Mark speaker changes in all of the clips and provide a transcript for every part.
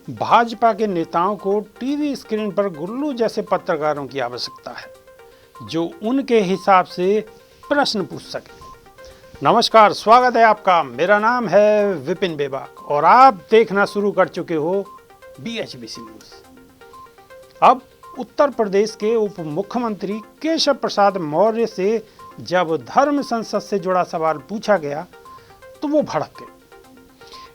Speaker 1: भाजपा के नेताओं को टीवी स्क्रीन पर गुल्लू जैसे पत्रकारों की आवश्यकता है, जो उनके हिसाब से प्रश्न पूछ सके। नमस्कार, स्वागत है आपका। मेरा नाम है विपिन बेबाक और आप देखना शुरू कर चुके हो BHBC न्यूज। अब उत्तर प्रदेश के उप मुख्यमंत्री केशव प्रसाद मौर्य से जब धर्म संसद से जुड़ा सवाल पूछा गया तो वो भड़क गए।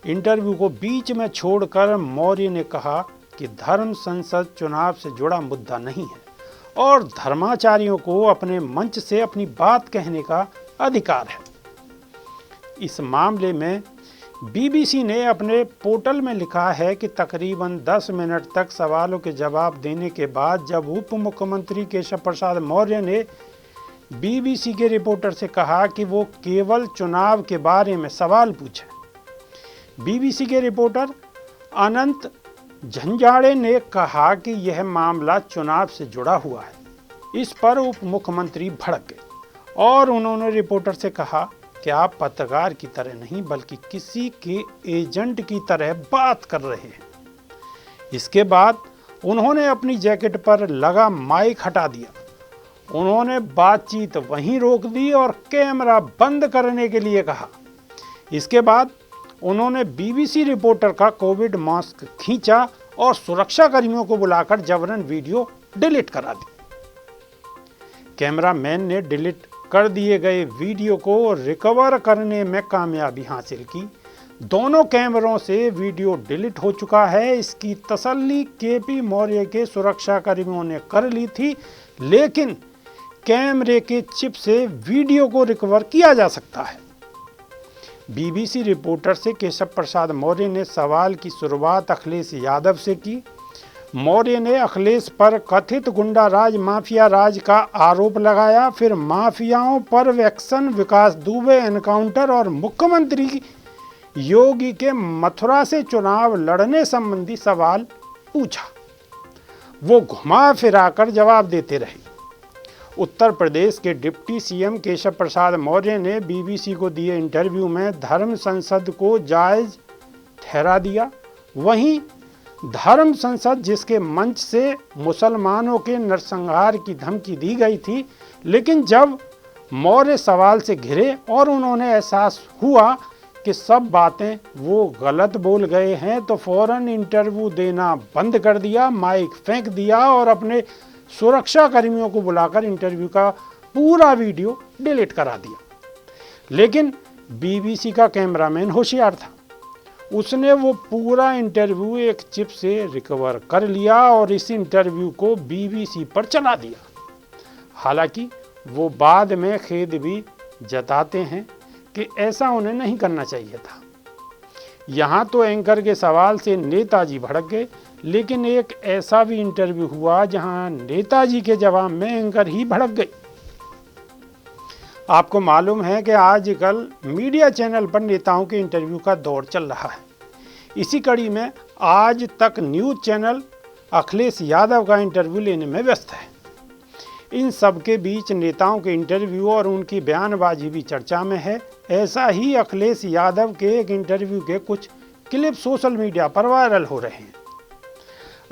Speaker 1: इंटरव्यू को बीच में छोड़कर मौर्य ने कहा कि धर्म संसद चुनाव से जुड़ा मुद्दा नहीं है और धर्माचार्यों को अपने मंच से अपनी बात कहने का अधिकार है। इस मामले में BBC ने अपने पोर्टल में लिखा है कि तकरीबन 10 मिनट तक सवालों के जवाब देने के बाद जब उप मुख्यमंत्री केशव प्रसाद मौर्य ने BBC के रिपोर्टर से कहा कि वो केवल चुनाव के बारे में सवाल पूछे, BBC के रिपोर्टर अनंत झंझाड़े ने कहा कि यह मामला चुनाव से जुड़ा हुआ है। इस पर उप मुख्यमंत्री भड़क गए और उन्होंने रिपोर्टर से कहा कि आप पत्रकार की तरह नहीं बल्कि किसी के एजेंट की तरह बात कर रहे हैं। इसके बाद उन्होंने अपनी जैकेट पर लगा माइक हटा दिया। उन्होंने बातचीत वहीं रोक दी और कैमरा बंद करने के लिए कहा। इसके बाद उन्होंने BBC रिपोर्टर का कोविड मास्क खींचा और सुरक्षा कर्मियों को बुलाकर जबरन वीडियो डिलीट करा दी। कैमरामैन ने डिलीट कर दिए गए वीडियो को रिकवर करने में कामयाबी हासिल की। दोनों कैमरों से वीडियो डिलीट हो चुका है। इसकी तसल्ली KP मौर्य के सुरक्षा कर्मियों ने कर ली थी, लेकिन कैमरे के चिप से वीडियो को रिकवर किया जा सकता है। BBC रिपोर्टर से केशव प्रसाद मौर्य ने सवाल की शुरुआत अखिलेश यादव से की। मौर्य ने अखिलेश पर कथित गुंडा राज माफिया राज का आरोप लगाया। फिर माफियाओं पर वैक्सन, विकास दुबे एनकाउंटर और मुख्यमंत्री योगी के मथुरा से चुनाव लड़ने संबंधी सवाल पूछा। वो घुमा फिराकर जवाब देते रहे। उत्तर प्रदेश के डिप्टी CM केशव प्रसाद मौर्य ने BBC को दिए इंटरव्यू में धर्म संसद को जायज ठहरा दिया। वहीं धर्म संसद जिसके मंच से मुसलमानों के नरसंहार की धमकी दी गई थी, लेकिन जब मौर्य सवाल से घिरे और उन्होंने एहसास हुआ कि सब बातें वो गलत बोल गए हैं तो फौरन इंटरव्यू देना बंद कर दिया, माइक फेंक दिया और अपने सुरक्षा कर्मियों को बुलाकर इंटरव्यू का पूरा वीडियो डिलीट करा दिया। लेकिन BBC का कैमरामैन होशियार था। उसने वो पूरा इंटरव्यू एक चिप से रिकवर कर लिया और इस इंटरव्यू को BBC पर चला दिया। हालांकि वो बाद में खेद भी जताते हैं कि ऐसा उन्हें नहीं करना चाहिए था। यहाँ तो एंकर के सवाल से नेताजी भड़क गए, लेकिन एक ऐसा भी इंटरव्यू हुआ जहां नेताजी के जवाब में एंकर ही भड़क गई। आपको मालूम है कि आजकल मीडिया चैनल पर नेताओं के इंटरव्यू का दौर चल रहा है। इसी कड़ी में आज तक न्यूज़ चैनल अखिलेश यादव का इंटरव्यू लेने में व्यस्त है। इन सब के बीच नेताओं के इंटरव्यू और उनकी बयानबाजी भी चर्चा में है। ऐसा ही अखिलेश यादव के एक इंटरव्यू के कुछ क्लिप सोशल मीडिया पर वायरल हो रहे हैं।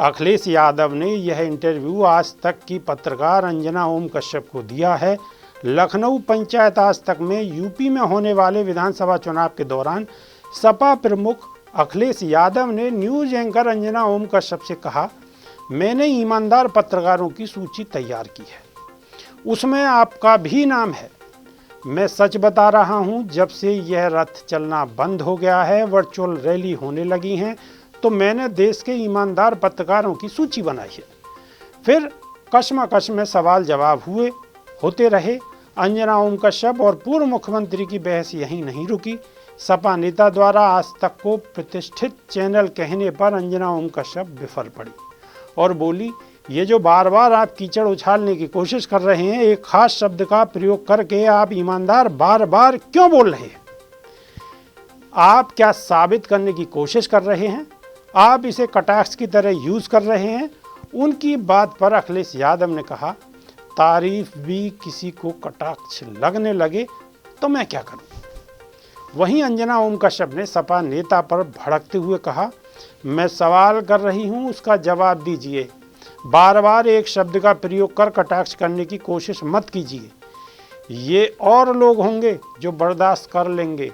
Speaker 1: अखिलेश यादव ने यह इंटरव्यू आज तक की पत्रकार अंजना ओम कश्यप को दिया है। लखनऊ पंचायत आज तक में यूपी में होने वाले विधानसभा चुनाव के दौरान सपा प्रमुख अखिलेश यादव ने न्यूज़ एंकर अंजना ओम कश्यप से कहा, मैंने ईमानदार पत्रकारों की सूची तैयार की है, उसमें आपका भी नाम है। मैं सच बता रहा हूं, जब से यह रथ चलना बंद हो गया है, वर्चुअल रैली होने लगी हैं, तो मैंने देश के ईमानदार पत्रकारों की सूची बनाई है। फिर कश्मकश में सवाल जवाब होते रहे। अंजना ओम कश्यप और पूर्व मुख्यमंत्री की बहस यहीं नहीं रुकी। सपा नेता द्वारा आज तक को प्रतिष्ठित चैनल कहने पर अंजना ओम कश्यप विफल पड़ी और बोली, ये जो बार बार आप कीचड़ उछालने की कोशिश कर रहे हैं, एक खास शब्द का प्रयोग करके आप ईमानदार बार बार क्यों बोल रहे हैं? आप क्या साबित करने की कोशिश कर रहे हैं? आप इसे कटाक्ष की तरह यूज कर रहे हैं। उनकी बात पर अखिलेश यादव ने कहा, तारीफ भी किसी को कटाक्ष लगने लगे तो मैं क्या करूं? वहीं अंजना ओम कश्यप ने सपा नेता पर भड़कते हुए कहा, मैं सवाल कर रही हूँ, उसका जवाब दीजिए। बार बार एक शब्द का प्रयोग कर कटाक्ष करने की कोशिश मत कीजिए। ये और लोग होंगे जो बर्दाश्त कर लेंगे।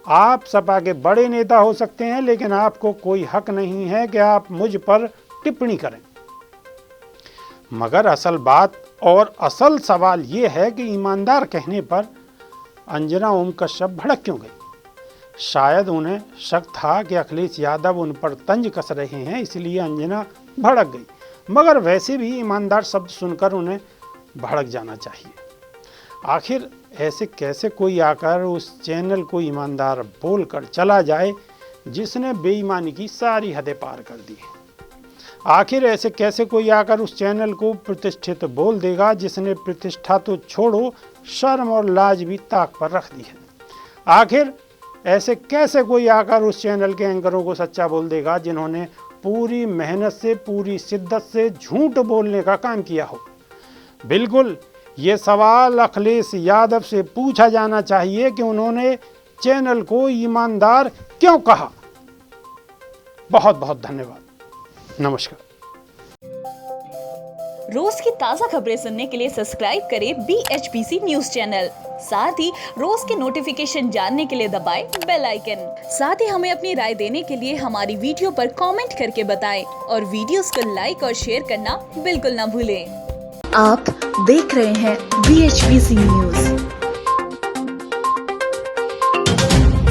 Speaker 1: आप सपा के बड़े नेता हो सकते हैं, लेकिन आपको कोई हक नहीं है कि आप मुझ पर टिप्पणी करें। मगर असल बात और असल सवाल ये है कि ईमानदार कहने पर अंजना ओम कश्यप भड़क क्यों गई। शायद उन्हें शक था कि अखिलेश यादव उन पर तंज कस रहे हैं, इसलिए अंजना भड़क गई। मगर वैसे भी ईमानदार शब्द सुनकर उन्हें भड़क जाना चाहिए। आखिर ऐसे कैसे कोई आकर उस चैनल को ईमानदार बोलकर चला जाए जिसने बेईमानी की सारी हदें पार कर दी है। आखिर ऐसे कैसे कोई आकर उस चैनल को प्रतिष्ठित बोल देगा जिसने प्रतिष्ठा तो छोड़ो, शर्म और लाज भी ताक पर रख दी है। आखिर ऐसे कैसे कोई आकर उस चैनल के एंकरों को सच्चा बोल देगा जिन्होंने पूरी मेहनत से, पूरी शिद्दत से झूठ बोलने का काम किया हो। बिल्कुल ये सवाल अखिलेश यादव से पूछा जाना चाहिए कि उन्होंने चैनल को ईमानदार क्यों कहा। बहुत बहुत धन्यवाद। नमस्कार।
Speaker 2: रोज की ताजा खबरें सुनने के लिए सब्सक्राइब करें BHPC न्यूज चैनल। साथ ही रोज के नोटिफिकेशन जानने के लिए दबाएं बेल आइकन। साथ ही हमें अपनी राय देने के लिए हमारी वीडियो पर कमेंट करके बताएं और वीडियोस को लाइक और शेयर करना बिल्कुल ना भूलें।
Speaker 3: आप देख रहे हैं BHPC न्यूज।